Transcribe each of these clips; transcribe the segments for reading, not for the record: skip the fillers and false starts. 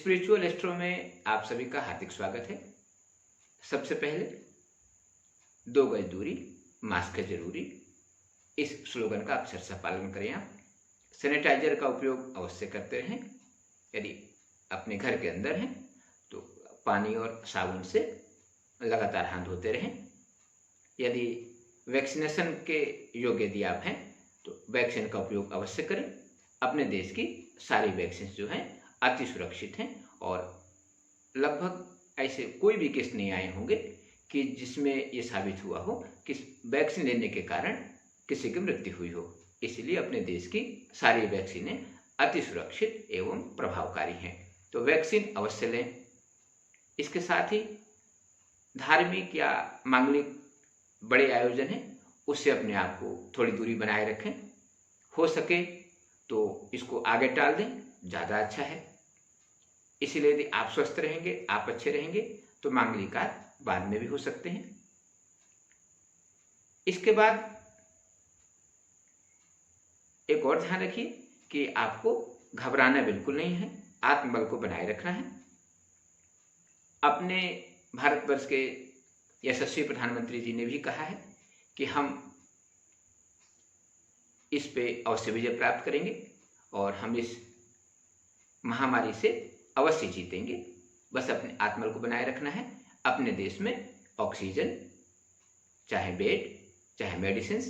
Spiritual astro में आप सभी का हार्दिक स्वागत है। सबसे पहले 2 गज दूरी, मास्क है जरूरी, इस स्लोगन का अक्षरशः पालन करें। आप सैनिटाइजर का उपयोग अवश्य करते रहें। यदि अपने घर के अंदर हैं तो पानी और साबुन से लगातार हाथ धोते रहें। यदि वैक्सीनेशन के योग्य यदि आप हैं तो वैक्सीन का उपयोग अवश्य करें। अपने देश की सारी वैक्सीन जो हैं अति सुरक्षित हैं और लगभग ऐसे कोई भी केस नहीं आए होंगे कि जिसमें ये साबित हुआ हो कि वैक्सीन लेने के कारण किसी की मृत्यु हुई हो। इसलिए अपने देश की सारी वैक्सीनें अति सुरक्षित एवं प्रभावकारी हैं, तो वैक्सीन अवश्य लें। इसके साथ ही धार्मिक या मांगलिक बड़े आयोजन हैं, उससे अपने आप को थोड़ी दूरी बनाए रखें। हो सके तो इसको आगे टाल दें, ज़्यादा अच्छा है। इसीलिए यदि आप स्वस्थ रहेंगे, आप अच्छे रहेंगे तो मांगलिक कार्य बाद में भी हो सकते हैं। इसके बाद एक और ध्यान रखिए कि आपको घबराना बिल्कुल नहीं है, आत्मबल को बनाए रखना है। अपने भारतवर्ष के यशस्वी प्रधानमंत्री जी ने भी कहा है कि हम इस पे अवश्य विजय प्राप्त करेंगे और हम इस महामारी से अवश्य जीतेंगे। बस अपने आत्मबल को बनाए रखना है। अपने देश में ऑक्सीजन, चाहे बेड, चाहे मेडिसिन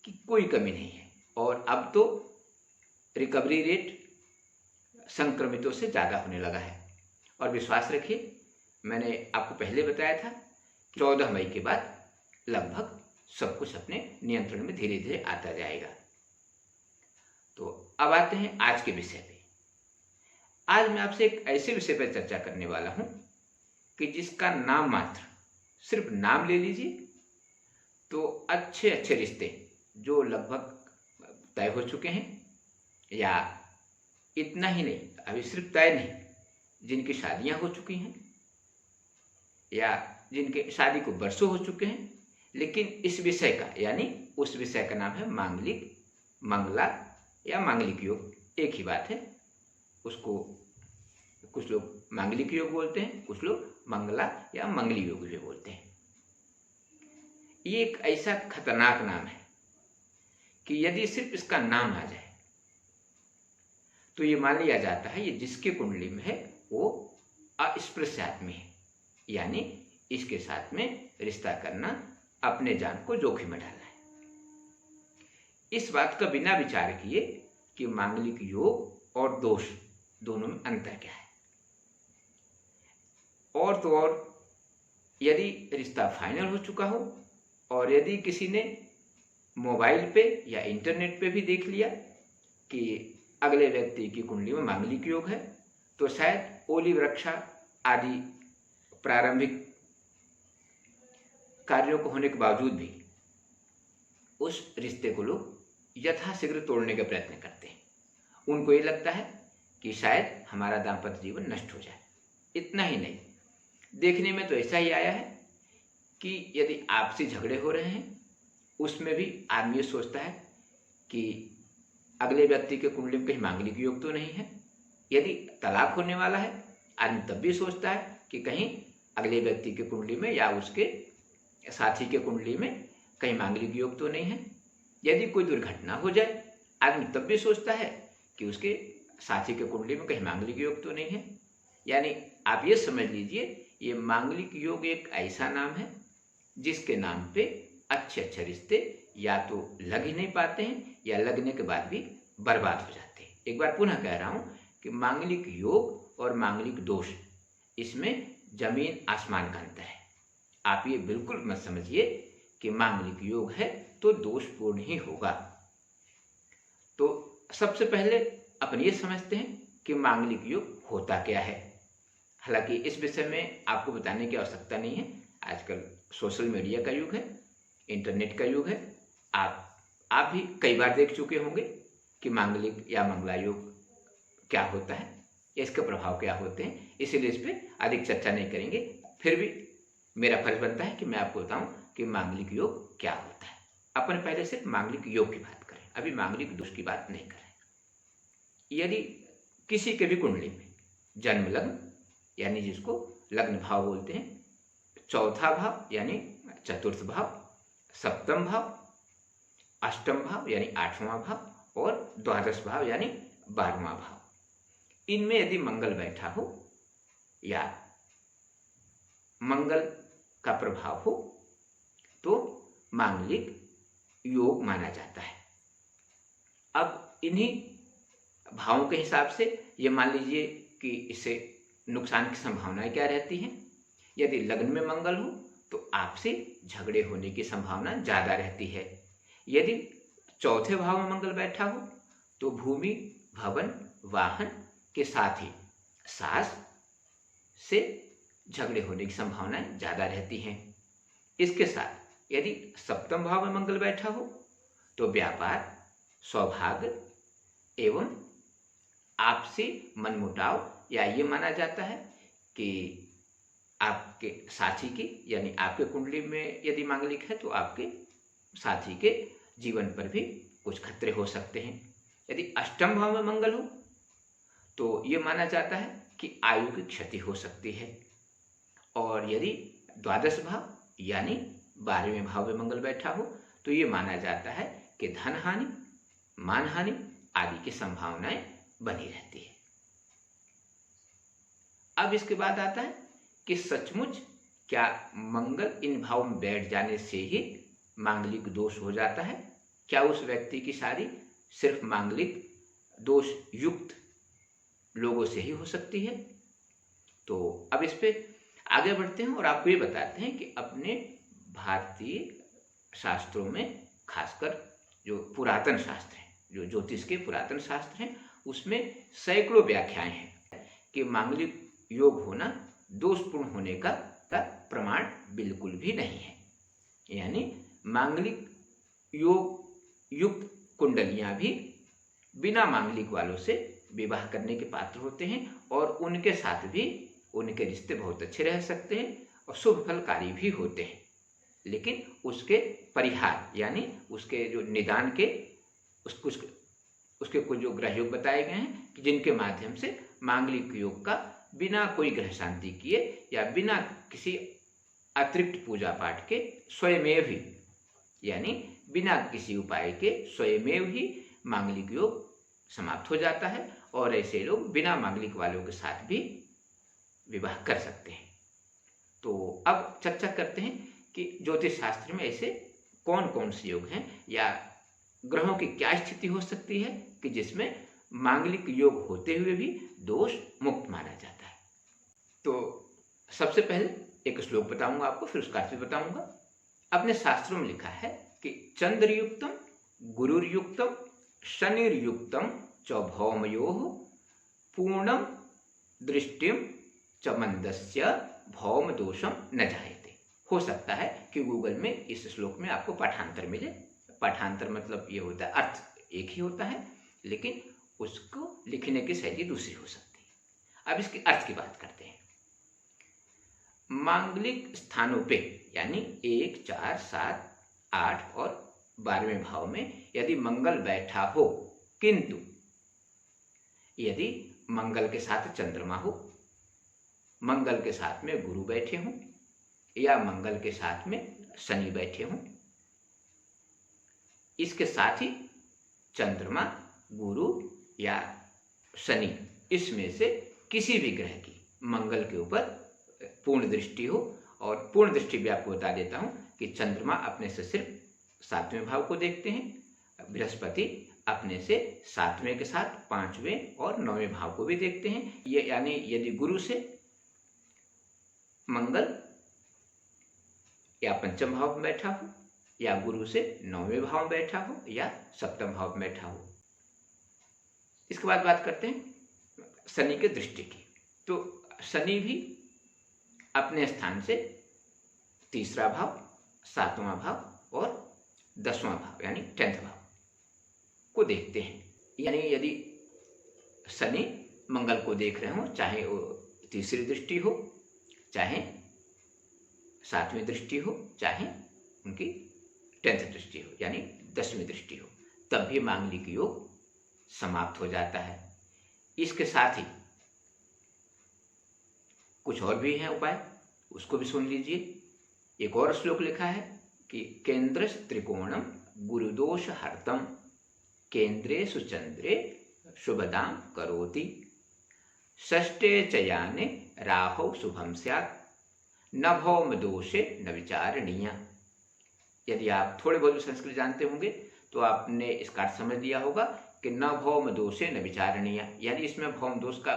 की कोई कमी नहीं है और अब तो रिकवरी रेट संक्रमितों से ज़्यादा होने लगा है। और विश्वास रखिए, मैंने आपको पहले बताया था कि 14 मई के बाद लगभग सब कुछ अपने नियंत्रण में धीरे धीरे आता जाएगा। तो अब आते हैं आज के विषय पे। आज मैं आपसे एक ऐसे विषय पर चर्चा करने वाला हूं कि जिसका नाम मात्र, सिर्फ नाम ले लीजिए तो अच्छे अच्छे रिश्ते जो लगभग तय हो चुके हैं, या इतना ही नहीं, अभी सिर्फ तय नहीं, जिनकी शादियां हो चुकी हैं या जिनके शादी को वर्षों हो चुके हैं, लेकिन इस विषय का, यानी उस विषय का नाम है मांगलिक, मंगला या मांगलिक योग, एक ही बात है। उसको कुछ लोग मांगलिक योग बोलते हैं, कुछ लोग मंगला या मंगली योग भी बोलते हैं। ये एक ऐसा खतरनाक नाम है कि यदि सिर्फ इसका नाम आ जाए तो ये मान लिया जाता है ये जिसके कुंडली में है वो अस्पृश्य आदमी है, यानी इसके साथ में रिश्ता करना अपने जान को जोखिम में डालना है। इस बात का बिना विचार किए कि मांगलिक योग और दोष दोनों में अंतर क्या है। और तो और यदि रिश्ता फाइनल हो चुका हो और यदि किसी ने मोबाइल पे या इंटरनेट पे भी देख लिया कि अगले व्यक्ति की कुंडली में मांगलिक योग है, तो शायद ओली वृक्षा आदि प्रारंभिक कार्यों को होने के बावजूद भी उस रिश्ते को लोग यथाशीघ्र तोड़ने का प्रयत्न करते हैं। उनको ये लगता है कि शायद हमारा दाम्पत्य जीवन नष्ट हो जाए। इतना ही नहीं, देखने में तो ऐसा ही आया है कि यदि आपसी झगड़े हो रहे हैं उसमें भी आदमी ये सोचता है कि अगले व्यक्ति के कुंडली में कहीं मांगलिक योग तो नहीं है। यदि तलाक होने वाला है, आदमी तब भी सोचता है कि कहीं अगले व्यक्ति के कुंडली में या उसके साथी के कुंडली में कहीं मांगलिक योग तो नहीं है। यदि कोई दुर्घटना हो जाए, आदमी तब भी सोचता है कि उसके साथी के कुंडली में कहीं मांगलिक योग तो नहीं है। यानी आप ये समझ लीजिए, ये मांगलिक योग एक ऐसा नाम है जिसके नाम पे अच्छे अच्छे रिश्ते या तो लग ही नहीं पाते हैं या लगने के बाद भी बर्बाद हो जाते हैं। एक बार पुनः कह रहा हूँ कि मांगलिक योग और मांगलिक दोष, इसमें जमीन आसमान का अंतर है। आप ये बिल्कुल मत समझिए कि मांगलिक योग है तो दोषपूर्ण ही होगा। तो सबसे पहले अपन ये समझते हैं कि मांगलिक योग होता क्या है। हालांकि इस विषय में आपको बताने की आवश्यकता नहीं है। आजकल सोशल मीडिया का युग है, इंटरनेट का युग है। आप भी कई बार देख चुके होंगे कि मांगलिक या मंगला योग क्या होता है या इसके प्रभाव क्या होते हैं। इसीलिए इस पर अधिक चर्चा नहीं करेंगे। फिर भी मेरा फर्ज बनता है कि मैं आपको बताऊं कि मांगलिक योग क्या होता है। अपन पहले सिर्फ मांगलिक योग की बात करें, अभी मांगलिक दोष की बात नहीं करें। यदि किसी के भी कुंडली में जन्म लग्न यानी जिसको लग्न भाव बोलते हैं, चौथा भाव यानी चतुर्थ भाव, सप्तम भाव, अष्टम भाव यानी 8वां भाव और द्वादश भाव यानी 12वां भाव। इनमें यदि मंगल बैठा हो या मंगल का प्रभाव हो तो मांगलिक योग माना जाता है। अब इन्हीं भावों के हिसाब से ये मान लीजिए कि इससे नुकसान की संभावनाएं क्या रहती हैं। यदि लग्न में मंगल हो तो आपसे झगड़े होने की संभावना ज़्यादा रहती है। यदि चौथे भाव में मंगल बैठा हो तो भूमि, भवन, वाहन के साथ ही सास से झगड़े होने की संभावनाएं ज़्यादा रहती हैं। इसके साथ यदि सप्तम भाव में मंगल बैठा हो तो व्यापार, सौभाग्य एवं आपसी मनमुटाव, या ये माना जाता है कि आपके साथी की यानी आपके कुंडली में यदि मांगलिक है तो आपके साथी के जीवन पर भी कुछ खतरे हो सकते हैं। यदि अष्टम भाव में मंगल हो तो ये माना जाता है कि आयु की क्षति हो सकती है। और यदि द्वादश भाव यानी 12वें भाव में मंगल बैठा हो तो ये माना जाता है कि धन हानि, मान हानि आदि की संभावनाएं बनी रहती है। अब इसके बाद आता है कि सचमुच क्या मंगल इन भाव में बैठ जाने से ही मांगलिक दोष हो जाता है? क्या उस व्यक्ति की शादी सिर्फ मांगलिक दोष युक्त लोगों से ही हो सकती है? तो अब इस पे आगे बढ़ते हैं और आपको ये बताते हैं कि अपने भारतीय शास्त्रों में, खासकर जो पुरातन शास्त्र हैं, जो ज्योतिष के पुरातन शास्त्र हैं, उसमें सैकड़ों व्याख्याएं हैं कि मांगलिक योग होना दोषपूर्ण होने का प्रमाण बिल्कुल भी नहीं है। यानी मांगलिक योग युक्त कुंडलियां भी बिना मांगलिक वालों से विवाह करने के पात्र होते हैं और उनके साथ भी उनके रिश्ते बहुत अच्छे रह सकते हैं और शुभ फलकारी भी होते हैं। लेकिन उसके परिहार यानी उसके जो निदान के उसके कुछ जो ग्रह योग बताए गए हैं कि जिनके माध्यम से मांगलिक योग का बिना कोई ग्रह शांति किए या बिना किसी अतिरिक्त पूजा पाठ के स्वयमेव ही, यानी बिना किसी उपाय के स्वयमेव ही मांगलिक योग समाप्त हो जाता है और ऐसे लोग बिना मांगलिक वालों के साथ भी विवाह कर सकते हैं। तो अब चर्चा करते हैं कि ज्योतिष शास्त्र में ऐसे कौन कौन से योग हैं या ग्रहों की क्या स्थिति हो सकती है कि जिसमें मांगलिक योग होते हुए भी दोष मुक्त माना जाता है। तो सबसे पहले एक श्लोक बताऊंगा आपको, फिर उसका अर्थ भी बताऊंगा। अपने शास्त्रों में लिखा है कि चंद्रयुक्तम गुरुर्युक्तम शनिर्युक्तम च भौमयोः पूर्णम दृष्टिम च मंदस्य भौम दोषम न जायते। हो सकता है कि गूगल में इस श्लोक में आपको पाठांतर मिले। पाठांतर मतलब ये होता है, अर्थ एक ही होता है लेकिन उसको लिखने की शैली दूसरी हो सकती है। अब इसके अर्थ की बात करते हैं। मांगलिक स्थानों पे यानी 1, 4, 7, 8 और 12वें भाव में यदि मंगल बैठा हो, किंतु यदि मंगल के साथ चंद्रमा हो, मंगल के साथ में गुरु बैठे हों या मंगल के साथ में शनि बैठे हों, इसके साथ ही चंद्रमा, गुरु या शनि इसमें से किसी भी ग्रह की मंगल के ऊपर पूर्ण दृष्टि हो, और पूर्ण दृष्टि भी आपको बता देता हूं कि चंद्रमा अपने से सिर्फ 7वें भाव को देखते हैं, बृहस्पति अपने से 7वें के साथ 5वें और 9वें भाव को भी देखते हैं। ये यानी यदि गुरु से मंगल या 5म भाव में बैठा हो या गुरु से 9वें भाव में बैठा हो या 7म भाव में बैठा हो। इसके बाद बात करते हैं शनि के दृष्टि की। तो शनि भी अपने स्थान से 3रा भाव, 7वां भाव और 10वां भाव यानी 10th भाव को देखते हैं। यानी यदि शनि मंगल को देख रहे हो, चाहे वो 3री दृष्टि हो, चाहे 7वीं दृष्टि हो, चाहे उनकी 10th दृष्टि हो यानी 10वीं दृष्टि हो, तब भी मांगलिक योग समाप्त हो जाता है। इसके साथ ही कुछ और भी हैं उपाय, उसको भी सुन लीजिए। एक और श्लोक लिखा है कि केंद्रस त्रिकोणम गुरुदोष हर्तम केंद्रे सुचंद्रे शुभदाम करोति षष्ठे चयाने राहौ शुभम स्यात् न भौम दोषे न विचारणीय। यदि आप थोड़े बहुत संस्कृत जानते होंगे तो आपने इसका अर्थ समझ लिया होगा कि न भौम दोषे न विचारणीय, यानी इसमें भौम दोष का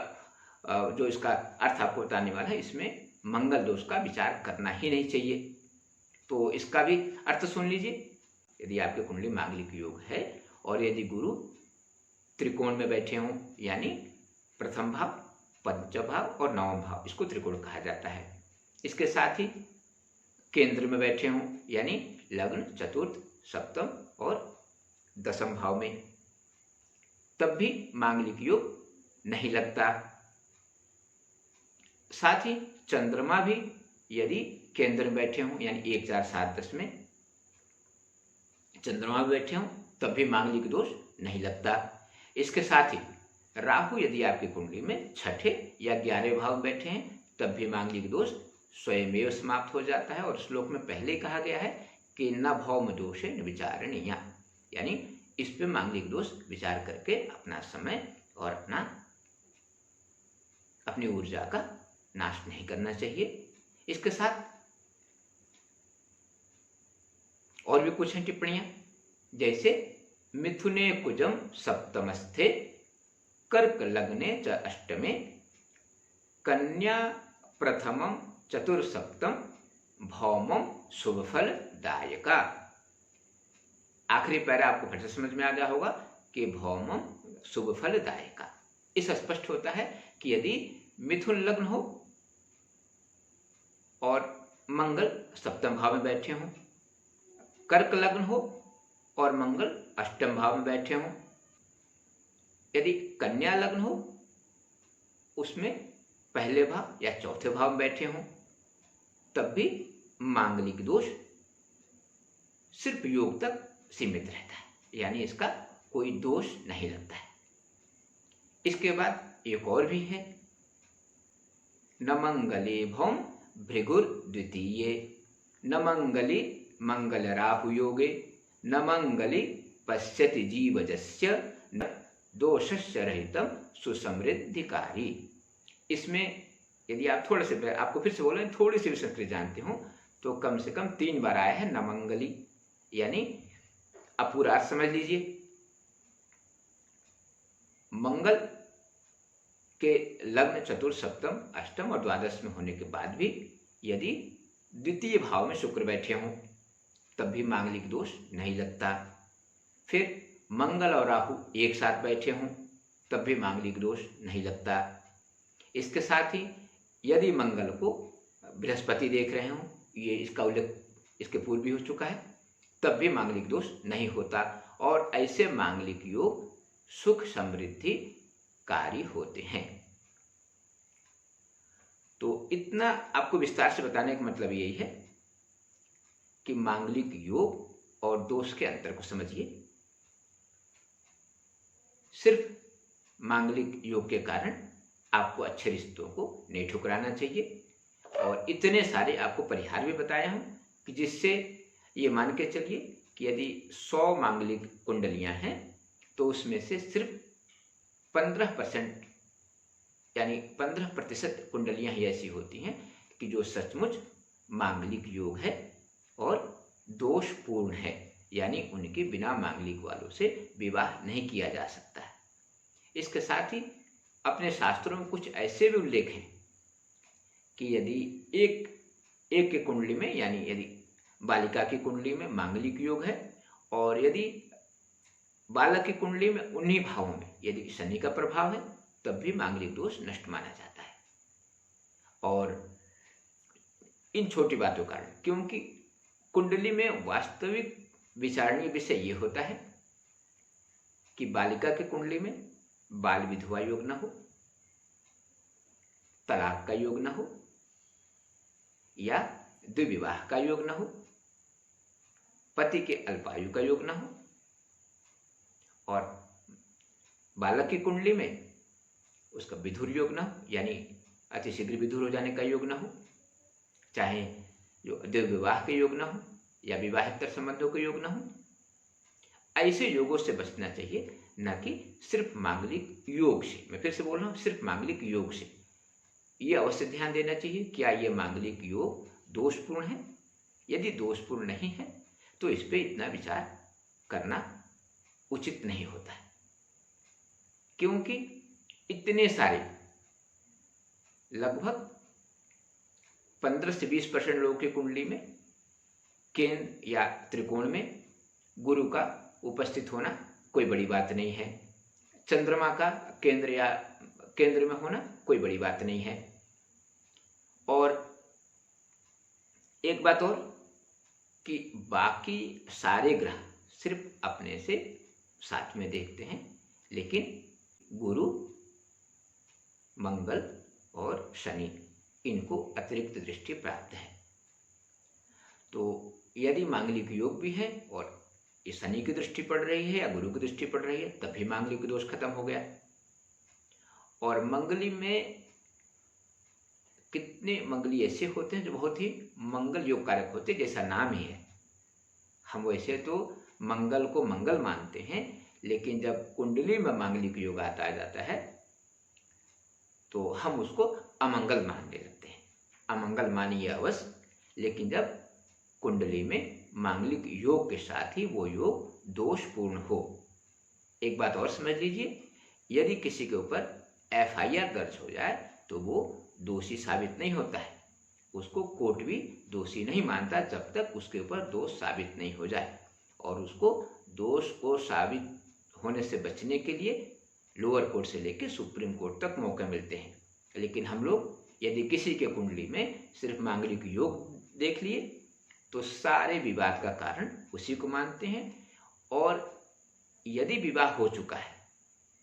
जो इसका अर्थ आपको बताने वाला है, इसमें मंगल दोष का विचार करना ही नहीं चाहिए। तो इसका भी अर्थ सुन लीजिए। यदि आपके कुंडली मांगलिक योग है और यदि गुरु त्रिकोण में बैठे हों, यानी प्रथम भाव, पंचम भाव और नवम भाव, इसको त्रिकोण कहा जाता है। इसके साथ ही केंद्र में बैठे हों, यानी लग्न, चतुर्थ, सप्तम और दसम भाव में, तब भी मांगलिक योग नहीं लगता। साथ ही चंद्रमा भी यदि केंद्र में बैठे हों, यानी 1, 4, 7, 10 में चंद्रमा में बैठे हों, तब भी मांगलिक दोष नहीं लगता। इसके साथ ही राहु यदि आपकी कुंडली में छठे या 11वें भाव में बैठे हैं, तब भी मांगलिक दोष स्वयमेव समाप्त हो जाता है। और श्लोक में पहले ही कहा गया है कि न भौम दोषे न विचारणीय, यानी इस पे मांगलिक दोष विचार करके अपना समय और अपनी ऊर्जा का नाश नहीं करना चाहिए। इसके साथ और भी कुछ हैं टिप्पणियां, जैसे मिथुने कुजम सप्तमस्थे कर्क लग्ने च अष्टमे कन्या प्रथमम चतुर्सप्तम भौमम शुभफल दायका। आखिरी पैरा आपको फिर से समझ में आ गया होगा कि भौमम शुभफल दायका। इससे स्पष्ट होता है कि यदि मिथुन लग्न हो और मंगल सप्तम भाव में बैठे हों, कर्क लग्न हो और मंगल अष्टम भाव में बैठे हों, यदि कन्या लग्न हो उसमें पहले भाव या चौथे भाव में बैठे हों, तब भी मांगलिक दोष सिर्फ योग तक सीमित रहता है, यानी इसका कोई दोष नहीं लगता है। इसके बाद एक और भी है, न मंगले भौम भृगुर द्वितीये न मंगली मंगल राहु योगे न मंगली पश्यति जीवजस्य न दोषस्य रहितम सुसमृद्धिकारी। इसमें यदि आप थोड़े से, आपको फिर से बोलें, थोड़ी सी भी संस्कृत जानते हो तो कम से कम 3 बार आया है न मंगली, यानी आप पूरा अर्थ समझ लीजिए। मंगल के लग्न, चतुर्थ, सप्तम, अष्टम और द्वादश में होने के बाद भी यदि द्वितीय भाव में शुक्र बैठे हों, तब भी मांगलिक दोष नहीं लगता। फिर मंगल और राहु एक साथ बैठे हों, तब भी मांगलिक दोष नहीं लगता। इसके साथ ही यदि मंगल को बृहस्पति देख रहे हों, ये इसका उल्लेख इसके पूर्व भी हो चुका है, तब भी मांगलिक दोष नहीं होता। और ऐसे मांगलिक योग सुख समृद्धि कारी होते हैं। तो इतना आपको विस्तार से बताने का मतलब यही है कि मांगलिक योग और दोष के अंतर को समझिए। सिर्फ मांगलिक योग के कारण आपको अच्छे रिश्तों को नहीं ठुकराना चाहिए। और इतने सारे आपको परिहार भी बताया हूं कि जिससे ये मान के चलिए कि यदि 100 मांगलिक कुंडलियां हैं तो उसमें से सिर्फ 15% यानी 15% कुंडलियां ही ऐसी होती हैं कि जो सचमुच मांगलिक योग है और दोषपूर्ण है, यानी उनके बिना मांगलिक वालों से विवाह नहीं किया जा सकता है। इसके साथ ही अपने शास्त्रों में कुछ ऐसे भी उल्लेख हैं कि यदि एक की कुंडली में, यानी यदि बालिका की कुंडली में मांगलिक योग है और यदि बालक की कुंडली में उन्हीं भावों में यदि शनि का प्रभाव है, तब भी मांगलिक दोष नष्ट माना जाता है। और इन छोटी बातों का, क्योंकि कुंडली में वास्तविक विचारणीय विषय ये होता है कि बालिका की कुंडली में बाल विधवा योग न हो, तलाक का योग न हो या द्विविवाह का योग न हो, पति के अल्पायु का योग न हो, और बालक की कुंडली में उसका विधुर योग न हो, यानी अतिशीघ्र विधुर हो जाने का योग न हो, चाहे जो देव विवाह के योग न हो या विवाहेतर संबंधों के योग न हो, ऐसे योगों से बचना चाहिए, न कि सिर्फ मांगलिक योग से। मैं फिर से बोल रहा हूँ, सिर्फ मांगलिक योग से। ये अवश्य ध्यान देना चाहिए, क्या ये मांगलिक योग दोषपूर्ण है? यदि दोषपूर्ण नहीं है तो इस पे इतना विचार करना उचित नहीं होता है, क्योंकि इतने सारे लगभग 15 से 20% लोगों की कुंडली में केंद्र या त्रिकोण में गुरु का उपस्थित होना कोई बड़ी बात नहीं है। चंद्रमा का केंद्र में होना कोई बड़ी बात नहीं है। और एक बात और कि बाकी सारे ग्रह सिर्फ अपने से साथ में देखते हैं, लेकिन गुरु, मंगल और शनि, इनको अतिरिक्त दृष्टि प्राप्त है। तो यदि मांगलिक योग भी है और ये शनि की दृष्टि पड़ रही है या गुरु की दृष्टि पड़ रही है, तभी मांगलिक दोष खत्म हो गया। और मंगली में कितने मंगली ऐसे होते हैं जो बहुत ही मंगल योग कारक होते हैं, जैसा नाम ही है। हम वैसे तो मंगल को मंगल मानते हैं, लेकिन जब कुंडली में मांगलिक योग आता जाता है तो हम उसको अमंगल मानने लगते हैं। अमंगल मानिए अवश्य, लेकिन जब कुंडली में मांगलिक योग के साथ ही वो योग दोषपूर्ण हो। एक बात और समझ लीजिए, यदि किसी के ऊपर FIR दर्ज हो जाए तो वो दोषी साबित नहीं होता है। उसको कोर्ट भी दोषी नहीं मानता जब तक उसके ऊपर दोष साबित नहीं हो जाए। और उसको दोष को साबित होने से बचने के लिए लोअर कोर्ट से लेकर सुप्रीम कोर्ट तक मौके मिलते हैं। लेकिन हम लोग यदि किसी के कुंडली में सिर्फ मांगलिक योग देख लिए तो सारे विवाद का कारण उसी को मानते हैं। और यदि विवाह हो चुका है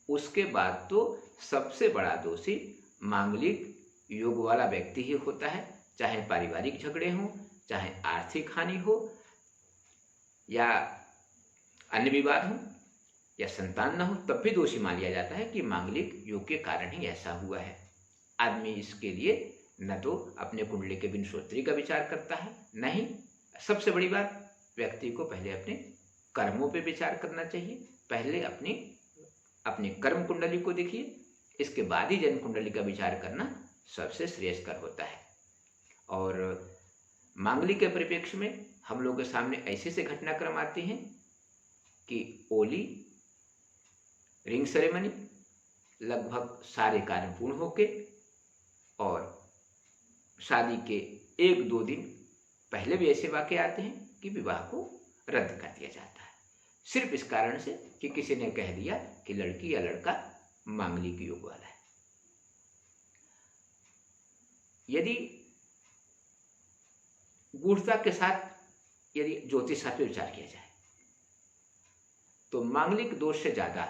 उसके बाद तो सबसे बड़ा दोषी मांगलिक योग वाला व्यक्ति ही होता है, चाहे पारिवारिक झगड़े हों, चाहे आर्थिक हानि हो या अन्य विवाद हो या संतान न हो, तब भी दोषी मान लिया जाता है कि मांगलिक योग के कारण ही ऐसा हुआ है। आदमी इसके लिए न तो अपने कुंडली के विंशोत्तरी का विचार करता है, नहीं, सबसे बड़ी बात, व्यक्ति को पहले अपने कर्मों पे विचार करना चाहिए। पहले अपनी कर्म कुंडली को देखिए, इसके बाद ही जन्म कुंडली का विचार करना सबसे श्रेयस्कर होता है। और मांगलिक के परिप्रेक्ष्य में हम लोगों के सामने ऐसे से घटनाक्रम आते हैं कि ओली, रिंग सेरेमनी, लगभग सारे कार्य पूर्ण होके और शादी के 1-2 दिन पहले भी ऐसे वाक़े आते हैं कि विवाह को रद्द कर दिया जाता है, सिर्फ इस कारण से कि किसी ने कह दिया कि लड़की या लड़का मांगलिक योग वाला है। यदि गूढ़ता के साथ यदि ज्योतिष शास्त्र विचार किया जाए तो मांगलिक दोष से ज्यादा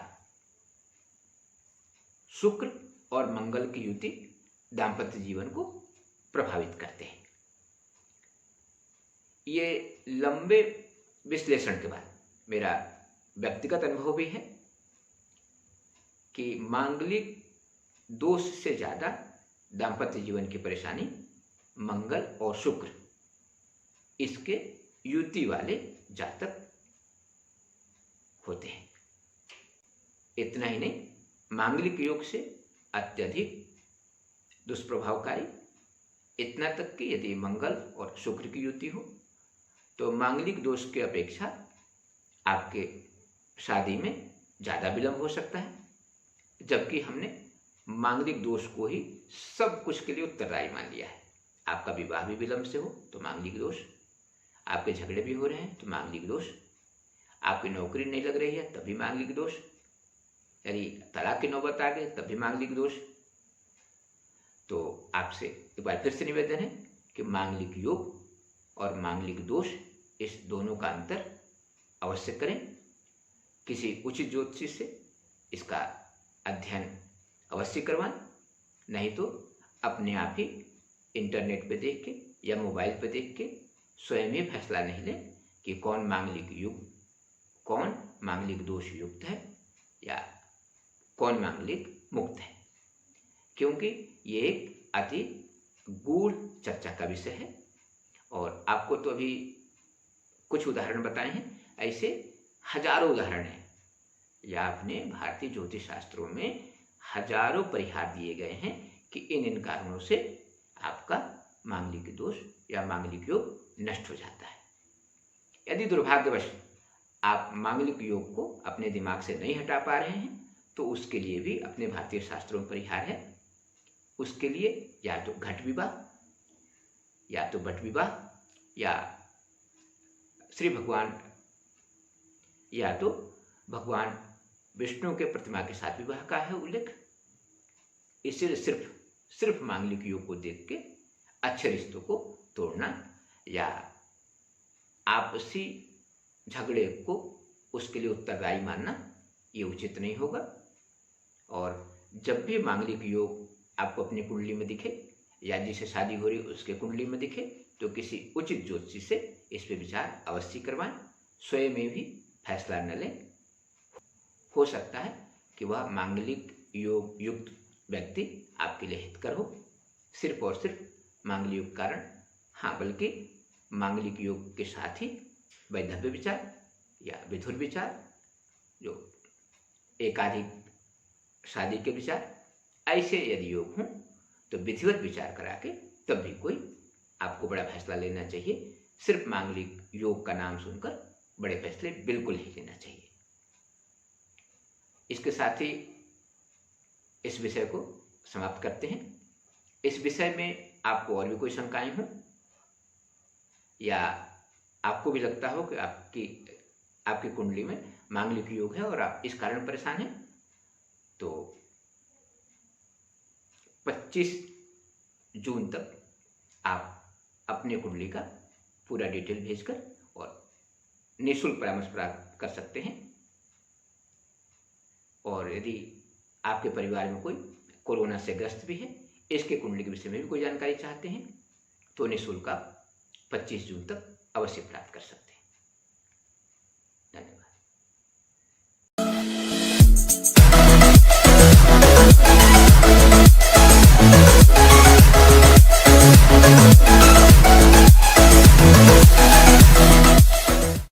शुक्र और मंगल की युति दाम्पत्य जीवन को प्रभावित करते हैं। ये लंबे विश्लेषण के बाद मेरा व्यक्तिगत अनुभव भी है कि मांगलिक दोष से ज्यादा दाम्पत्य जीवन की परेशानी मंगल और शुक्र, इसके युति वाले जातक होते हैं। इतना ही नहीं, मांगलिक योग से अत्यधिक दुष्प्रभावकारी, इतना तक कि यदि मंगल और शुक्र की युति हो तो मांगलिक दोष की अपेक्षा आपके शादी में ज़्यादा विलंब हो सकता है, जबकि हमने मांगलिक दोष को ही सब कुछ के लिए उत्तरदायी मान लिया है। आपका विवाह भी विलंब से हो तो मांगलिक दोष, आपके झगड़े भी हो रहे हैं तो मांगलिक दोष, आपकी नौकरी नहीं लग रही है तब भी मांगलिक दोष, यदि तलाक की नौबत आ गई तब भी मांगलिक दोष। तो आपसे एक बार फिर से निवेदन है कि मांगलिक योग और मांगलिक दोष, इस दोनों का अंतर अवश्य करें। किसी उचित ज्योतिषी से इसका अध्ययन अवश्य करवाएं, नहीं तो अपने आप ही इंटरनेट पे देख के या मोबाइल पे देख के स्वयं ही फैसला नहीं लें कि कौन मांगलिक दोष युक्त है या कौन मांगलिक मुक्त है, क्योंकि ये एक अति गूढ़ चर्चा का विषय है। और आपको तो अभी कुछ उदाहरण बताए हैं, ऐसे हजारों उदाहरण हैं, या अपने भारतीय ज्योतिष शास्त्रों में हजारों परिहार दिए गए हैं कि इन कारणों से आपका मांगलिक दोष या मांगलिक योग नष्ट हो जाता है। यदि दुर्भाग्यवश आप मांगलिक योग को अपने दिमाग से नहीं हटा पा रहे हैं तो उसके लिए भी अपने भारतीय शास्त्रों में परिहार है। उसके लिए या तो घट विवाह, या तो बट विवाह, या श्री भगवान, या तो भगवान विष्णु के प्रतिमा के साथ विवाह का है उल्लेख। इसलिए सिर्फ मांगलिक योग को देख के अच्छे रिश्तों को तोड़ना या आपसी झगड़े को उसके लिए उत्तरदायी मानना ये उचित नहीं होगा। और जब भी मांगलिक योग आपको अपनी कुंडली में दिखे या जिसे शादी हो रही है उसके कुंडली में दिखे तो किसी उचित ज्योतिषी से इस पे विचार अवश्य करवाएं। स्वयं में भी फैसला न लें। हो सकता है कि वह मांगलिक योग युक्त व्यक्ति आपके लिए हितकर हो, सिर्फ और सिर्फ मांगलिक योग कारण, हाँ बल्कि मांगलिक योग के साथ ही वैधव्य विचार या विधुर विचार, जो एकाधिक शादी के विचार, ऐसे यदि योग हों तो विधिवत विचार करा के तब भी कोई आपको बड़ा फैसला लेना चाहिए। सिर्फ मांगलिक योग का नाम सुनकर बड़े फैसले बिल्कुल नहीं लेना चाहिए। इसके साथ ही इस विषय को समाप्त करते हैं। इस विषय में आपको और भी कोई शंकाएं हों या आपको भी लगता हो कि आपकी कुंडली में मांगलिक योग है और आप इस कारण परेशान हैं, तो 25 जून तक आप अपने कुंडली का पूरा डिटेल भेजकर और निःशुल्क परामर्श प्राप्त कर सकते हैं। और यदि आपके परिवार में कोई कोरोना से ग्रस्त भी है, इसके कुंडली के विषय में भी कोई जानकारी चाहते हैं तो निःशुल्क आप 25 जून तक अवश्य प्राप्त कर सकते हैं।